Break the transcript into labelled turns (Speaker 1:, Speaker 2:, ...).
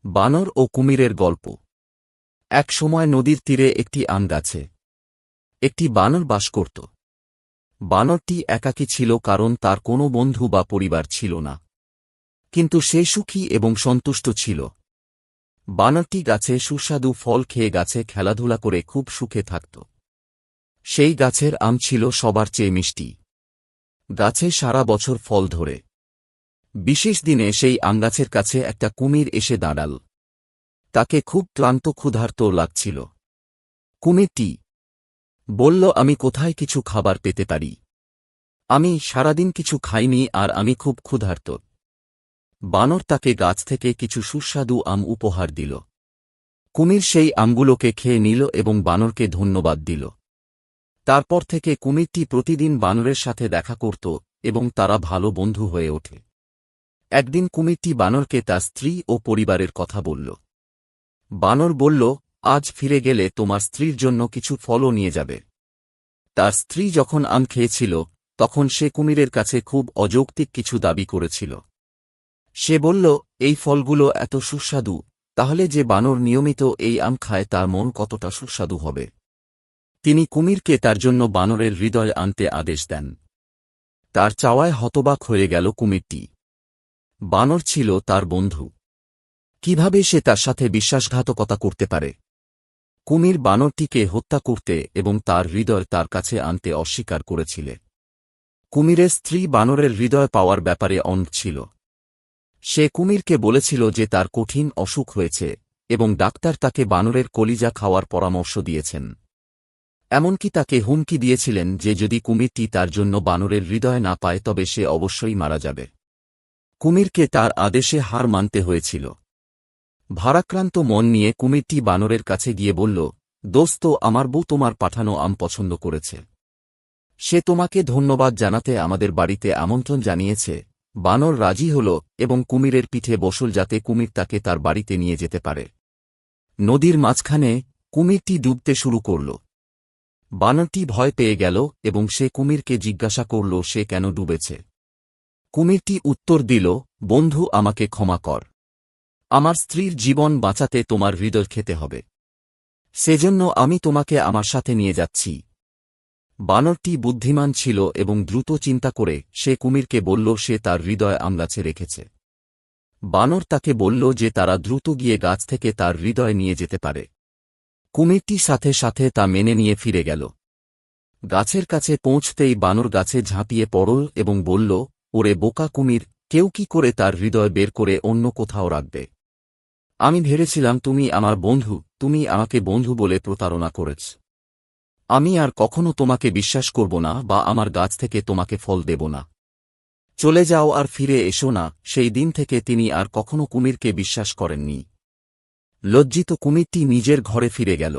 Speaker 1: বানর ও কুমিরের গল্প। এক সময় নদীর তীরে একটি আম গাছে একটি বানর বাস করত। বানরটি একাকী ছিল, কারণ তার কোনো বন্ধু বা পরিবার ছিল না, কিন্তু সে সুখী এবং সন্তুষ্ট ছিল। বানরটি গাছে সুস্বাদু ফল খেয়ে গাছে খেলাধুলা করে খুব সুখে থাকত। সেই গাছের আম ছিল সবার চেয়ে মিষ্টি। গাছে সারা বছর ফল ধরে। বিশেষ দিনে সেই আমগাছের কাছে একটা কুমির এসে দাঁড়াল। তাকে খুব ক্লান্ত ক্ষুধার্ত লাগছিল। কুমিরটি বলল, আমি কোথায় কিছু খাবার পেতে পারি? আমি সারাদিন কিছু খাইনি আর আমি খুব ক্ষুধার্ত। বানর তাকে গাছ থেকে কিছু সুস্বাদু আম উপহার দিল। কুমির সেই আমগুলোকে খেয়ে নিল এবং বানরকে ধন্যবাদ দিল। তারপর থেকে কুমিরটি প্রতিদিন বানরের সাথে দেখা করত এবং তারা ভালো বন্ধু হয়ে ওঠে। একদিন কুমিরটি বানরকে তার স্ত্রী ও পরিবারের কথা বলল। বানর বলল, আজ ফিরে গেলে তোমার স্ত্রীর জন্য কিছু ফলও নিয়ে যাবে। তার স্ত্রী যখন আম খেয়েছিল, তখন সে কুমিরের কাছে খুব অযৌক্তিক কিছু দাবি করেছিল। সে বলল, এই ফলগুলো এত সুস্বাদু, তাহলে যে বানর নিয়মিত এই আম খায় তার মন কতটা সুস্বাদু হবে। তিনি কুমিরকে তার জন্য বানরের হৃদয় আনতে আদেশ দেন। তার চাওয়ায় হতবাক হয়ে গেল কুমিরটি। বানর ছিল তার বন্ধু। কিভাবে সে তার সাথে বিশ্বাসঘাতকতা করতে পারে? কুমির বানরটিকে হত্যা করতে এবং তার হৃদয় তার কাছে আনতে অস্বীকার করেছিল। কুমিরের স্ত্রী বানরের হৃদয় পাওয়ার ব্যাপারে অন্ধ ছিল। সে কুমিরকে বলেছিল যে তার কঠিন অসুখ হয়েছে এবং ডাক্তার তাকে বানরের কলিজা খাওয়ার পরামর্শ দিয়েছেন। এমনকি তাকে হুমকি দিয়েছিলেন যে যদি কুমিরটি তার জন্য বানরের হৃদয় না পায় তবে সে অবশ্যই মারা যাবে। কুমিরকে তার আদেশে হার মানতে হয়েছিল। ভারাক্রান্ত মন নিয়ে কুমিরটি বানরের কাছে গিয়ে বলল, দোস্ত, আমার বউ তোমার পাঠানো আম পছন্দ করেছে। সে তোমাকে ধন্যবাদ জানাতে আমাদের বাড়িতে আমন্ত্রণ জানিয়েছে। বানর রাজি হল এবং কুমিরের পিঠে বসল যাতে কুমির তাকে তার বাড়িতে নিয়ে যেতে পারে। নদীর মাঝখানে কুমিরটি ডুবতে শুরু করল। বানরটি ভয় পেয়ে গেল এবং সে কুমিরকে জিজ্ঞাসা করল সে কেন ডুবেছে। কুমিরটি উত্তর দিল, বন্ধু, আমাকে ক্ষমা কর। আমার স্ত্রীর জীবন বাঁচাতে তোমার হৃদয় খেতে হবে। সেজন্য আমি তোমাকে আমার সাথে নিয়ে যাচ্ছি। বানরটি বুদ্ধিমান ছিল এবং দ্রুত চিন্তা করে সে কুমিরকে বলল সে তার হৃদয় আমগাছে রেখেছে। বানর তাকে বলল যে তারা দ্রুত গিয়ে গাছ থেকে তার হৃদয় নিয়ে যেতে পারে। কুমিরটি সাথে সাথে তা মেনে নিয়ে ফিরে গেল। গাছের কাছে পৌঁছতেই বানর গাছে ঝাঁপিয়ে পড়ল এবং বলল, ওরে বোকা কুমির, কেউ কি করে তার হৃদয় বের করে অন্য কোথাও রাখবে? আমি ভেবেছিলাম তুমি আমার বন্ধু, তুমি আমাকে বন্ধু বলে প্রতারণা করেছ। আমি আর কখনো তোমাকে বিশ্বাস করব না বা আমার গাছ থেকে তোমাকে ফল দেব না। চলে যাও আর ফিরে এসো না। সেই দিন থেকে তিনি আর কখনো কুমিরকে বিশ্বাস করেননি। লজ্জিত কুমিরটি নিজের ঘরে ফিরে গেল।